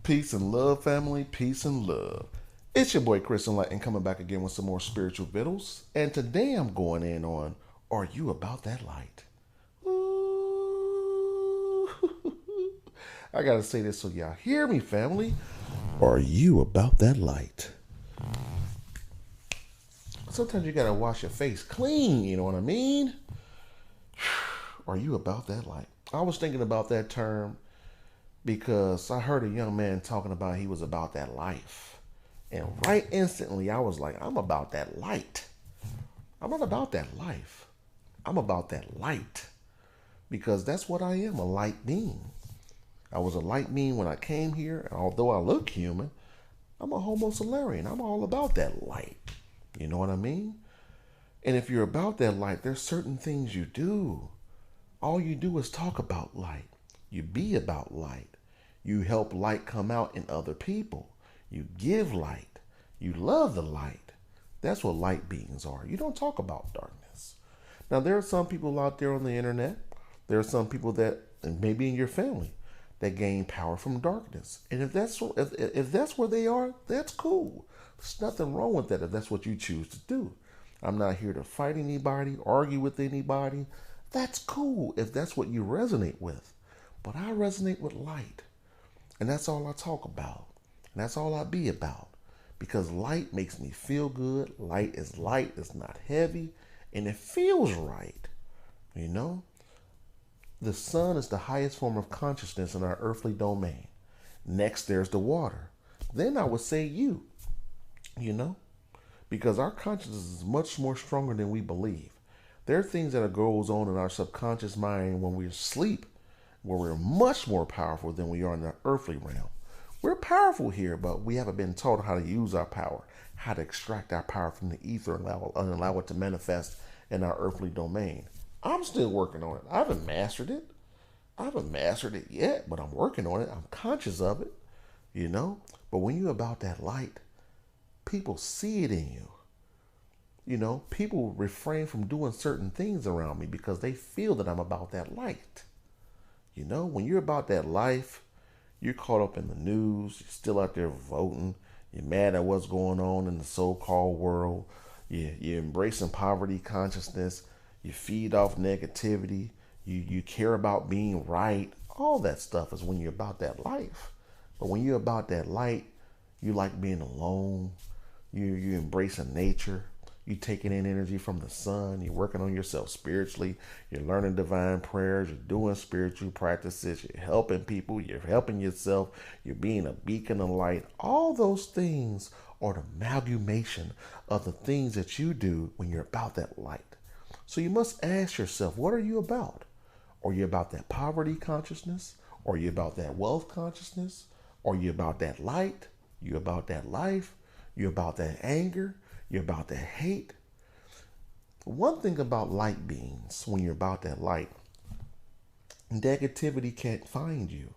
Peace and love, family. Peace and love. It's your boy Chris Enlightened coming back again with some more spiritual vittles. And today I'm going in on, are you about that light? Ooh. I gotta say this so y'all hear me, family. Are you about that light? Sometimes you gotta wash your face clean, you know what I mean? Are you about that light? I was thinking about that term because I heard a young man talking about he was about that life. And right instantly, I was like, I'm about that light. I'm not about that life. I'm about that light. Because that's what I am, a light being. I was a light being when I came here. And although I look human, I'm a Homo Solarian. I'm all about that light. You know what I mean? And if you're about that light, there's certain things you do. All you do is talk about light. You be about light. You help light come out in other people. You give light. You love the light. That's what light beings are. You don't talk about darkness. Now, there are some people out there on the internet. There are some people that, and maybe in your family, that gain power from darkness. And if that's where they are, that's cool. There's nothing wrong with that if that's what you choose to do. I'm not here to fight anybody, argue with anybody. That's cool if that's what you resonate with. But I resonate with light. And that's all I talk about. And that's all I be about. Because light makes me feel good. Light is light. It's not heavy. And it feels right. You know? The sun is the highest form of consciousness in our earthly domain. Next, there's the water. Then I would say you. You know? Because our consciousness is much more stronger than we believe. There are things that goes on in our subconscious mind when we're asleep, where we're much more powerful than we are in the earthly realm. We're powerful here, but we haven't been taught how to use our power, how to extract our power from the ether and allow it to manifest in our earthly domain. I'm still working on it. I haven't mastered it. I haven't mastered it yet, but I'm working on it. I'm conscious of it, you know? But when you're about that light, people see it in you. You know, people refrain from doing certain things around me because they feel that I'm about that light. You know, when you're about that life, you're caught up in the news, you're still out there voting, you're mad at what's going on in the so-called world, you're embracing poverty consciousness, you feed off negativity, you care about being right. All that stuff is when you're about that life. But when you're about that light, you like being alone, you're embracing nature. You're taking in energy from the sun. You're working on yourself spiritually. You're learning divine prayers. You're doing spiritual practices. You're helping people. You're helping yourself. You're being a beacon of light. All those things are the amalgamation of the things that you do when you're about that light. So you must ask yourself, what are you about? Are you about that poverty consciousness? Are you about that wealth consciousness? Are you about that light? You about that life? You about that anger? You're about that hate. One thing about light beings, when you're about that light, negativity can't find you.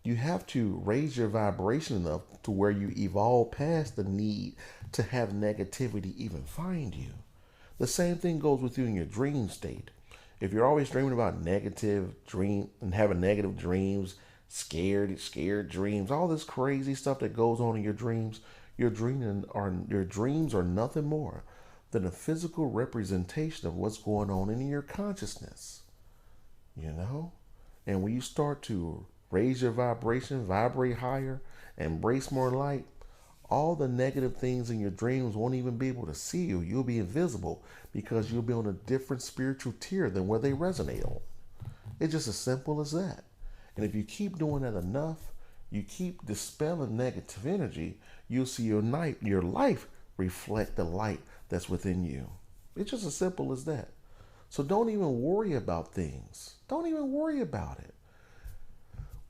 You have to raise your vibration enough to where you evolve past the need to have negativity even find you. The same thing goes with you in your dream state. If you're always dreaming about negative dream and having negative dreams, scared dreams, all this crazy stuff that goes on in your dreams, your dreams are nothing more than a physical representation of what's going on in your consciousness. You know? And when you start to raise your vibration, vibrate higher, embrace more light, all the negative things in your dreams won't even be able to see you. You'll be invisible because you'll be on a different spiritual tier than where they resonate on. It's just as simple as that. And if you keep doing that enough, you keep dispelling negative energy, you'll see your life reflect the light that's within you. It's just as simple as that. So don't even worry about things. Don't even worry about it.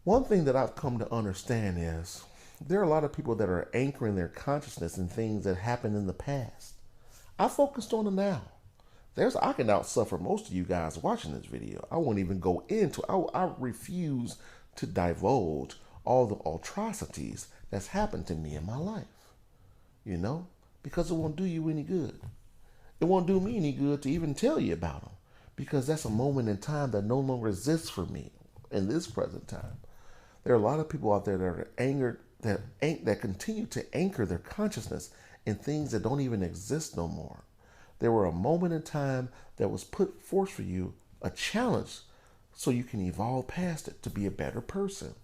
One thing that I've come to understand is there are a lot of people that are anchoring their consciousness in things that happened in the past. I focused on the now. I can outsuffer most of you guys watching this video. I won't even go into I refuse to divulge all the atrocities that's happened to me in my life. You know? Because it won't do you any good. It won't do me any good to even tell you about them. Because that's a moment in time that no longer exists for me in this present time. There are a lot of people out there that are angered, that continue to anchor their consciousness in things that don't even exist no more. There were a moment in time that was put forth for you, a challenge, so you can evolve past it to be a better person.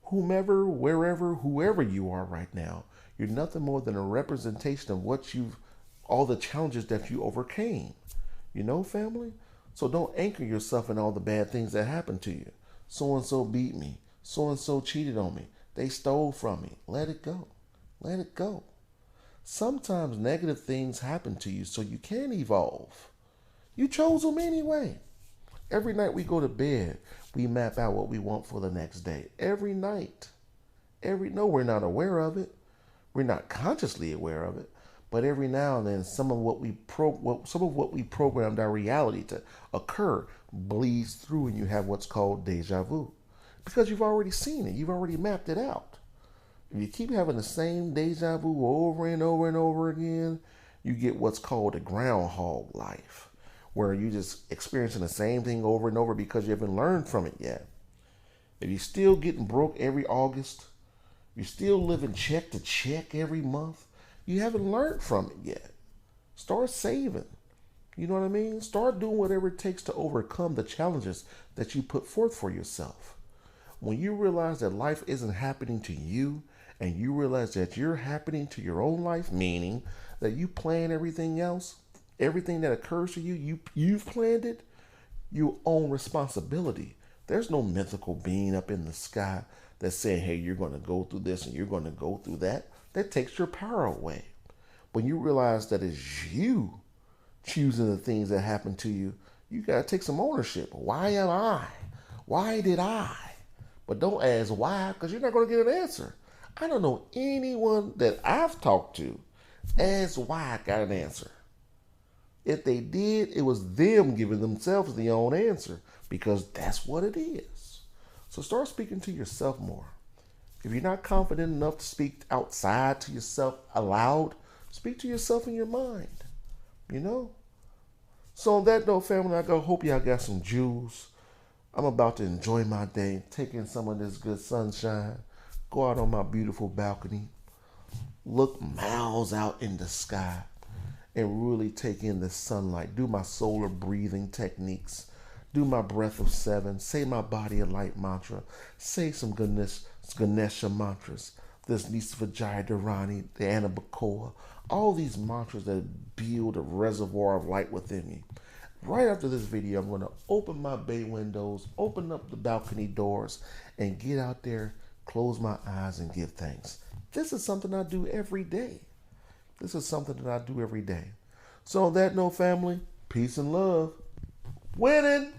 Whomever, wherever, whoever you are right now, you're nothing more than a representation of all the challenges that you overcame. You know, family? So don't anchor yourself in all the bad things that happened to you. So and so beat me. So and so cheated on me. They stole from me. Let it go. Let it go. Sometimes negative things happen to you so you can evolve. You chose them anyway. Every night we go to bed, we map out what we want for the next day. Every night. No, we're not aware of it. We're not consciously aware of it. But every now and then, some of what we programmed our reality to occur bleeds through, and you have what's called deja vu, because you've already seen it. You've already mapped it out. If you keep having the same deja vu over and over and over again, you get what's called a groundhog life, where you're just experiencing the same thing over and over because you haven't learned from it yet. If you're still getting broke every August, you're still living check to check every month, you haven't learned from it yet. Start saving. You know what I mean? Start doing whatever it takes to overcome the challenges that you put forth for yourself. When you realize that life isn't happening to you, and you realize that you're happening to your own life, meaning that you plan everything else, everything that occurs to you, you've planned it, you own responsibility. There's no mythical being up in the sky that's saying, hey, you're going to go through this and you're going to go through that. That takes your power away. When you realize that it's you choosing the things that happen to you, you got to take some ownership. Why am I? Why did I? But don't ask why, because you're not going to get an answer. I don't know anyone that I've talked to asked why I got an answer. If they did, it was them giving themselves the own answer, because that's what it is. So start speaking to yourself more. If you're not confident enough to speak outside to yourself aloud, speak to yourself in your mind. You know? So on that note, family, I hope y'all got some jewels. I'm about to enjoy my day, take in some of this good sunshine, go out on my beautiful balcony, look miles out in the sky, and really take in the sunlight, do my solar breathing techniques, do my breath of 7, say my body of light mantra, say some Ganesha mantras, this Nisvajaya Dharani, the Anabacoa, all these mantras that build a reservoir of light within me. Right after this video, I'm going to open my bay windows, open up the balcony doors, and get out there, close my eyes, and give thanks. This is something I do every day. This is something that I do every day. So on that note, family, peace and love. Winning!